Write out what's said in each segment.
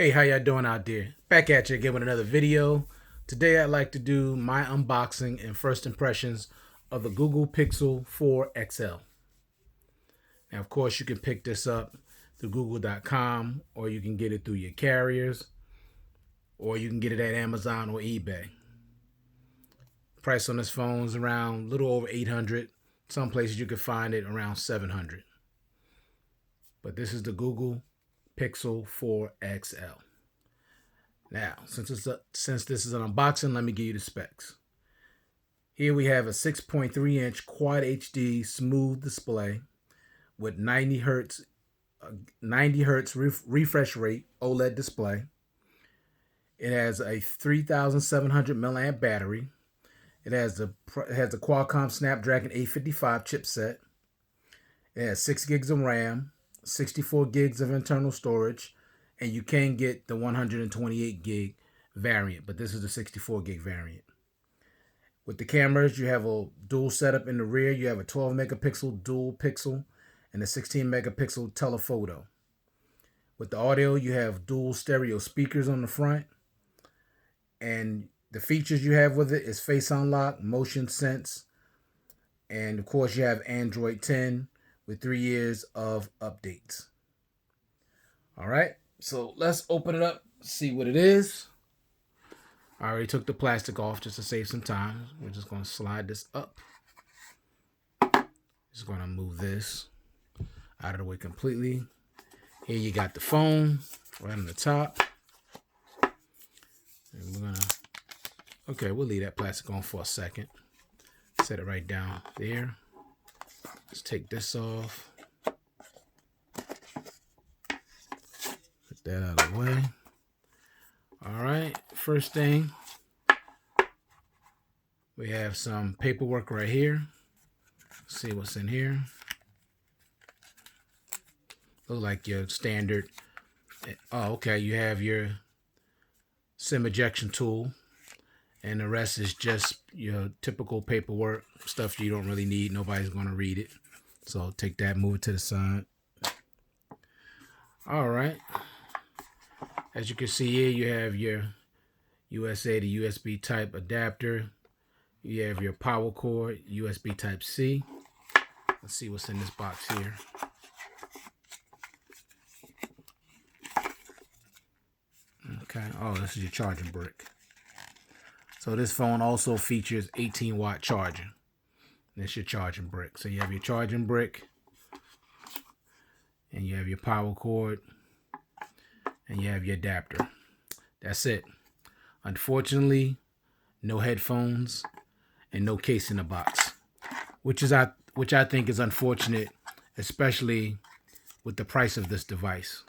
Hey, how y'all doing out there? Back at you again with another video. Today I'd like to do my unboxing and first impressions of the Google Pixel 4 XL. Now, of course, you can pick this up through google.com, or you can get it through your carriers, or you can get it at Amazon or eBay. Price on this phone is around a little over $800. Some places you can find it around $700. But this is the Google Pixel 4 XL. Now, since this is an unboxing, let me give you the specs. Here we have a 6.3-inch Quad HD smooth display with 90 hertz refresh rate OLED display. It has a 3,700 milliamp battery. It has the Qualcomm Snapdragon 855 chipset. It has 6 gigs of RAM, 64 gigs of internal storage, and you can get the 128 gig variant, but this is the 64 gig variant. With the cameras, you have a dual setup in the rear. You have a 12 megapixel dual pixel and a 16 megapixel telephoto. With the audio, you have dual stereo speakers on the front. And the features you have with it is face unlock, motion sense, and of course you have Android 10 with 3 years of updates. All right, so let's open it up, see what it is. I already took the plastic off just to save some time. We're just going to slide this up. Just going to move this out of the way completely. Here you got the phone right on the top. And we're going to, okay, we'll leave that plastic on for a second. Set it right down there. Let's take this off. Put that out of the way. All right, first thing, we have some paperwork right here. Let's see what's in here. Look like your standard. Oh, okay, you have your SIM ejection tool, and the rest is just your typical paperwork, stuff you don't really need. Nobody's going to read it. So take that, move it to the side. All right. As you can see here, you have your USA to USB type adapter. You have your power cord, USB type C. Let's see what's in this box here. Okay. Oh, this is your charging brick. So this phone also features 18-watt charging. That's your charging brick. So you have your charging brick, and you have your power cord, and you have your adapter. That's it. Unfortunately, no headphones and no case in the box, which I think is unfortunate, especially with the price of this device.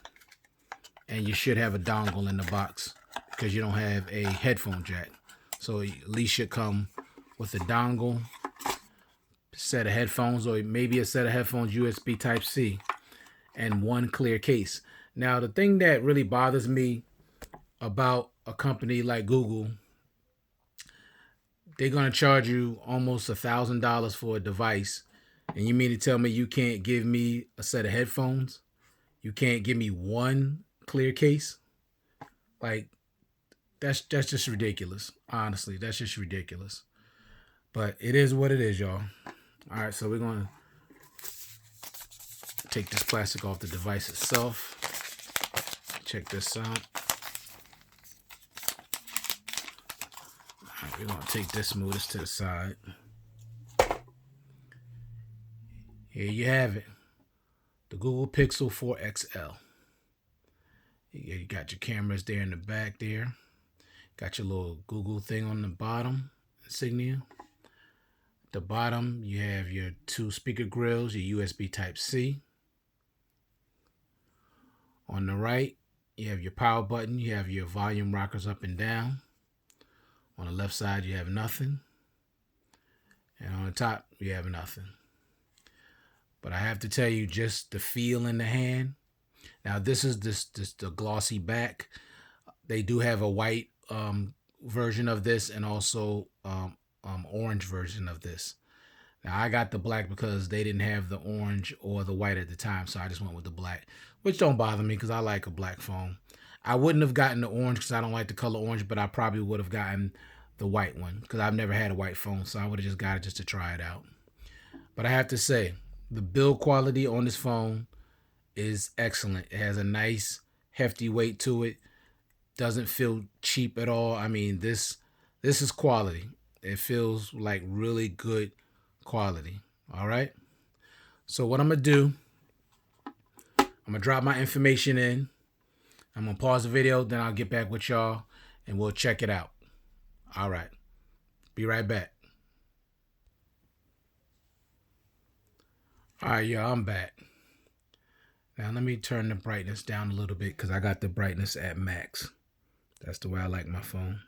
And you should have a dongle in the box because you don't have a headphone jack. So at least should come with a dongle, set of headphones, or maybe a set of headphones USB type C, and one clear case. Now, the thing that really bothers me about a company like Google, they're going to charge you almost $1,000 for a device, and you mean to tell me you can't give me a set of headphones? You can't give me one clear case? Like, that's just ridiculous. Honestly, that's just ridiculous. But it is what it is, y'all. All right, so we're going to take this plastic off the device itself. Check this out. All right, we're going to take this, move this to the side. Here you have it. The Google Pixel 4 XL. You got your cameras there in the back there. Got your little Google thing on the bottom, insignia. At the bottom, you have your 2 speaker grills, your USB type C. On the right, you have your power button. You have your volume rockers up and down. On the left side, you have nothing. And on the top, you have nothing. But I have to tell you, just the feel in the hand. Now, this is the glossy back. They do have a white version of this, and also orange version of this. Now, I got the black because they didn't have the orange or the white at the time, so I just went with the black, which don't bother me because I like a black phone. I wouldn't have gotten the orange because I don't like the color orange, but I probably would have gotten the white one because I've never had a white phone, so I would have just got it just to try it out. But I have to say, the build quality on this phone is excellent. It has a nice hefty weight to it. Doesn't feel cheap at all. I mean, this is quality. It feels like really good quality. All right. So what I'm gonna do, I'm gonna drop my information in. I'm gonna pause the video, then I'll get back with y'all and we'll check it out. All right. Be right back. All right, y'all, I'm back. Now let me turn the brightness down a little bit because I got the brightness at max. That's the way I like my phone.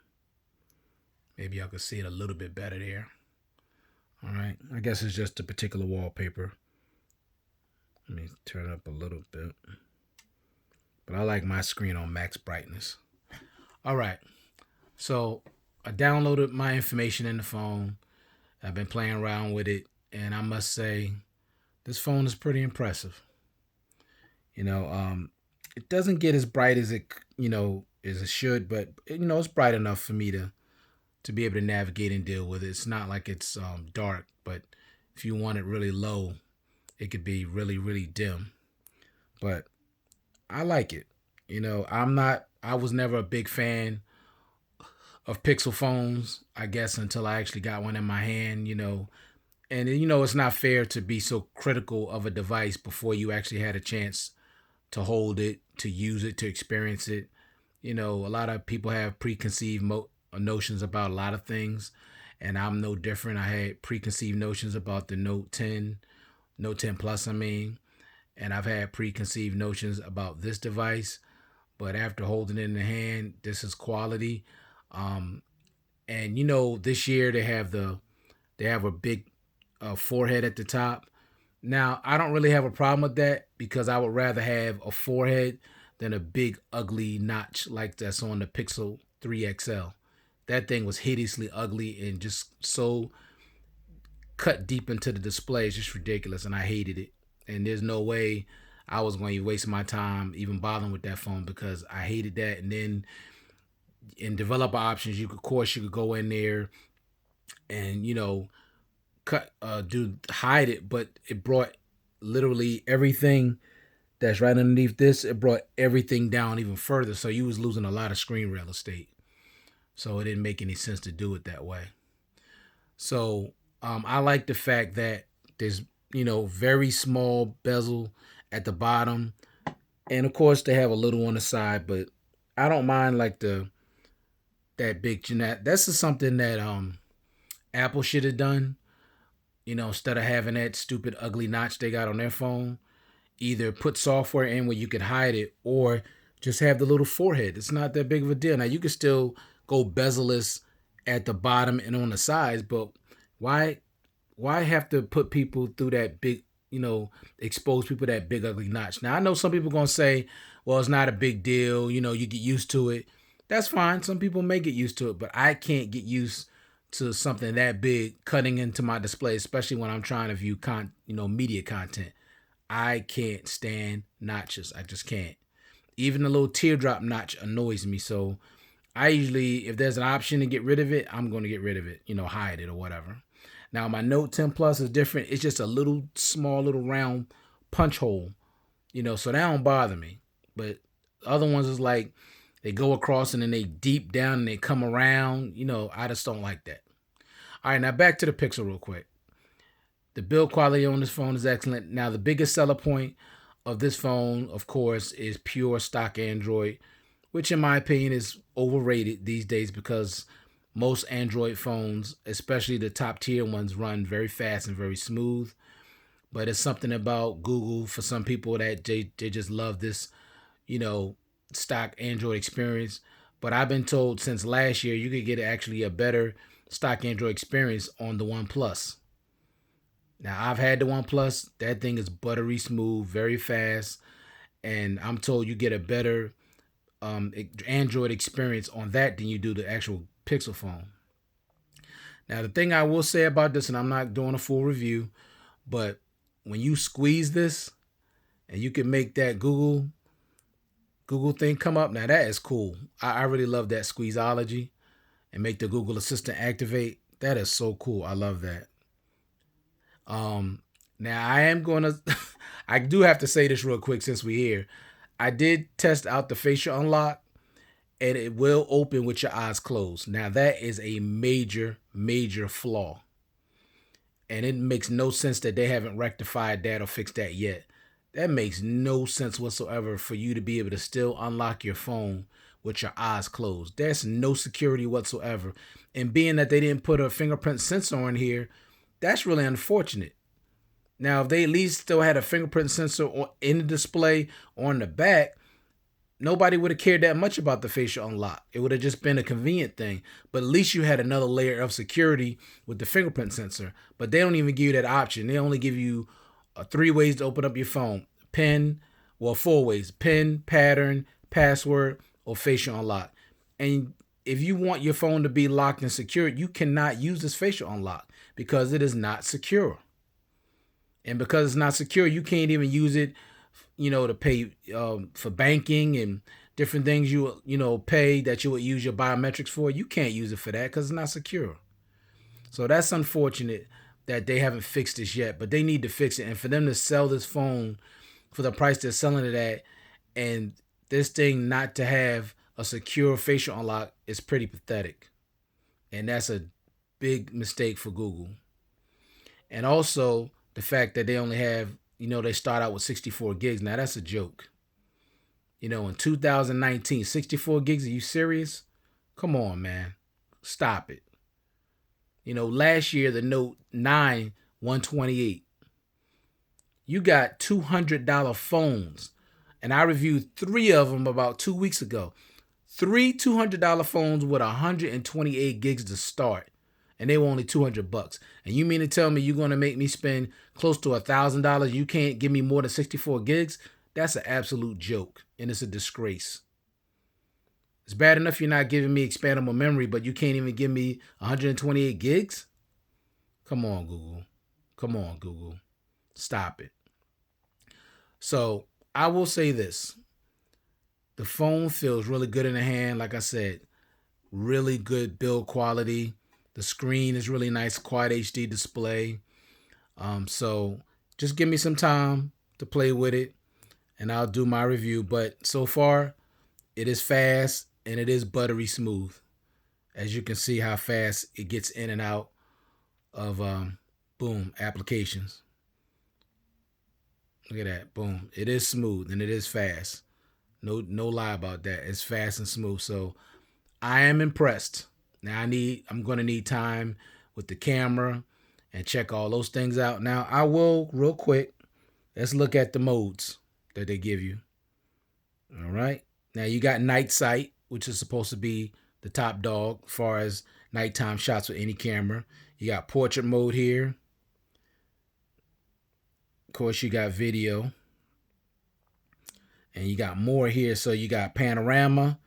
Maybe y'all can see it a little bit better there. All right, I guess it's just a particular wallpaper. Let me turn it up a little bit. But I like my screen on max brightness. All right, so I downloaded my information in the phone. I've been playing around with it, and I must say, this phone is pretty impressive. It doesn't get as bright as as it should, but it's bright enough for me to be able to navigate and deal with it. It's not like it's dark, but if you want it really low, it could be really, really dim. But I like it. I was never a big fan of Pixel phones, I guess, until I actually got one in my hand, And, it's not fair to be so critical of a device before you actually had a chance to hold it, to use it, to experience it. A lot of people have preconceived notions about a lot of things, and I'm no different. I had preconceived notions about the Note 10, Note 10 Plus, and I've had preconceived notions about this device. But after holding it in the hand, this is quality. And this year they have a big forehead at the top. Now, I don't really have a problem with that because I would rather have a forehead than a big ugly notch like that's on the Pixel 3 XL. That thing was hideously ugly and just so cut deep into the display. It's just ridiculous, and I hated it. And there's no way I was going to waste my time even bothering with that phone because I hated that. And then in developer options, you could go in there and hide it, but it brought literally everything that's right underneath this. It brought everything down even further, so you was losing a lot of screen real estate. So it didn't make any sense to do it that way. So I like the fact that there's very small bezel at the bottom, and of course they have a little on the side, but I don't mind like that big Jeanette. This is something that Apple should have done. Instead of having that stupid ugly notch they got on their phone, either put software in where you could hide it or just have the little forehead. It's not that big of a deal. Now you can still go bezel-less at the bottom and on the sides, but why have to put people through that big, expose people to that big ugly notch? Now I know some people are gonna say, well, it's not a big deal, you get used to it. That's fine. Some people may get used to it, but I can't get used to something that big cutting into my display, especially when I'm trying to view media content. I can't stand notches. I just can't. Even the little teardrop notch annoys me. So I usually, if there's an option to get rid of it, I'm going to get rid of it, hide it or whatever. Now my Note 10 Plus is different. It's just a little small, little round punch hole, so that don't bother me. But other ones is like, they go across and then they deep down and they come around. I just don't like that. All right, now back to the Pixel real quick. The build quality on this phone is excellent. Now, the biggest seller point of this phone, of course, is pure stock Android, which in my opinion is overrated these days because most Android phones, especially the top tier ones, run very fast and very smooth. But it's something about Google for some people that they just love this, stock Android experience. But I've been told since last year you could get actually a better stock Android experience on the OnePlus. Now I've had the OnePlus. That thing is buttery smooth, very fast, and I'm told you get a better Android experience on that than you do the actual Pixel phone. Now the thing I will say about this, and I'm not doing a full review, but when you squeeze this and you can make that Google Google thing come up. Now that is cool. I really love that squeezeology and make the Google Assistant activate. That is so cool. I love that. Um, Now I am gonna. I do have to say this real quick since we're here. I did test out the facial unlock, and it will open with your eyes closed. Now that is a major, major flaw, and it makes no sense that they haven't rectified that or fixed that yet. That makes no sense whatsoever for you to be able to still unlock your phone with your eyes closed. There's no security whatsoever. And being that they didn't put a fingerprint sensor in here, that's really unfortunate. Now, if they at least still had a fingerprint sensor in the display on the back, nobody would have cared that much about the facial unlock. It would have just been a convenient thing. But at least you had another layer of security with the fingerprint sensor. But they don't even give you that option. They only give you 3 ways to open up your phone. PIN, well, 4 ways. PIN, pattern, password, or facial unlock. And if you want your phone to be locked and secured, you cannot use this facial unlock because it is not secure. And because it's not secure, you can't even use it, to pay for banking and different things pay that you would use your biometrics for. You can't use it for that because it's not secure. So that's unfortunate that they haven't fixed this yet, but they need to fix it. And for them to sell this phone for the price they're selling it at, and this thing not to have a secure facial unlock is pretty pathetic. And that's a big mistake for Google. And also the fact that they only have, they start out with 64 gigs. Now that's a joke. In 2019, 64 gigs, are you serious? Come on, man. Stop it. Last year, the Note 9, 128. You got $200 phones. And I reviewed 3 of them about 2 weeks ago. 3 $200 phones with 128 gigs to start. And they were only $200. And you mean to tell me you're going to make me spend close to $1,000? You can't give me more than 64 gigs? That's an absolute joke. And it's a disgrace. It's bad enough you're not giving me expandable memory, but you can't even give me 128 gigs? Come on, Google. Come on, Google. Stop it. So I will say this. The phone feels really good in the hand. Like I said, really good build quality. The screen is really nice, quad HD display. So just give me some time to play with it, and I'll do my review. But so far, it is fast and it is buttery smooth. As you can see how fast it gets in and out of applications. Look at that, boom. It is smooth and it is fast. No lie about that. It's fast and smooth. So I am impressed. Now I'm going to need time with the camera and check all those things out. Now I will, real quick, let's look at the modes that they give you. All right. Now you got night sight, which is supposed to be the top dog as far as nighttime shots with any camera. You got portrait mode here. Of course, you got video. And you got more here. So you got panorama,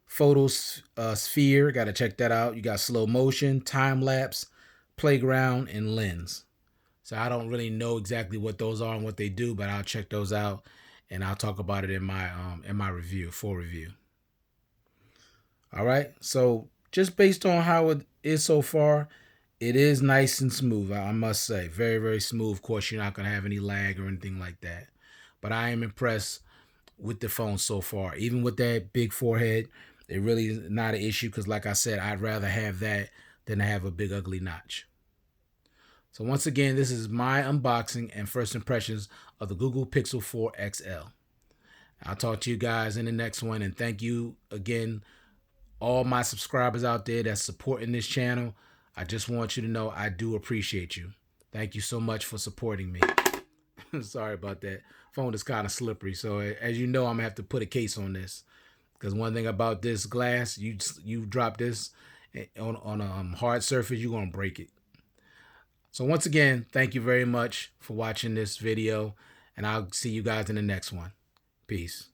photo sphere. Got to check that out. You got slow motion, time lapse, playground, and lens. So I don't really know exactly what those are and what they do, but I'll check those out and I'll talk about it in my review, full review. All right. So just based on how it is so far, it is nice and smooth, I must say. Very, very smooth. Of course, you're not going to have any lag or anything like that. But I am impressed with the phone so far. Even with that big forehead, it really is not an issue because, like I said, I'd rather have that than to have a big ugly notch. So once again, this is my unboxing and first impressions of the Google Pixel 4 XL. I'll talk to you guys in the next one, and thank you again, all my subscribers out there that's supporting this channel. I just want you to know I do appreciate you. Thank you so much for supporting me. Sorry about that. Phone is kind of slippery, so as you know, I'm gonna have to put a case on this because one thing about this glass, you drop this on a hard surface, you're gonna break it. So once again, thank you very much for watching this video, and I'll see you guys in the next one. Peace.